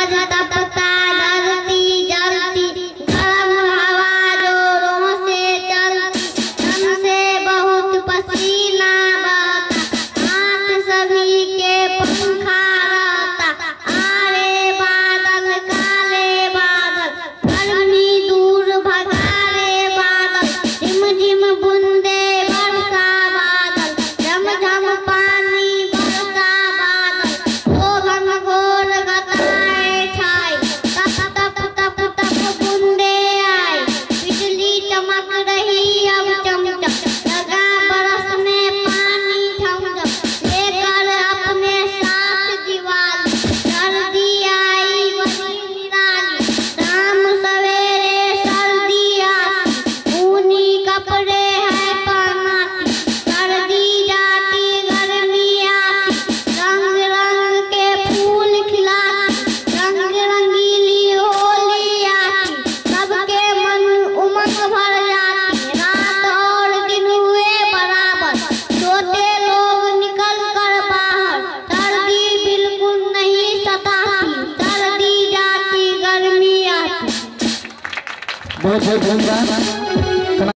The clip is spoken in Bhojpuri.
गज तपता धरती जलती, गर्म हवा जोरों से चलती, तन से बहुत पसीना बहता, हाथ सभी के पंखा रहता। आरे बादल काले बादल, गर्मी दूर भगा रे बादल, झिम झिम बूंदे बरसा बादल, झम झम पानी बरसा बादल, ओ घनघोर घटाए छाए, तप तप तप तप बूंदे आए, बिजली चमक रही अब चमचम, लगा बरसने पानी झमझम, लेकर अपने साथ दिवाली, सर्दी आई बड़ी निराली, शाम सवेरे सर्दी आती, ऊनी कपड़े हैं पहनाती, सर्दी जाती गर्मी आती, रंग रंग के फूल खिलाती, रंग रंगीली होली आती, सबके मन उमंग भर जाती, रात और दिन हुए बराबर, सोते लोग निकल कर बाहर, सर्दी बिल्कुल नहीं सताती, सर्दी जाती गर्मी आती। बहुत बहुत धन्यवाद।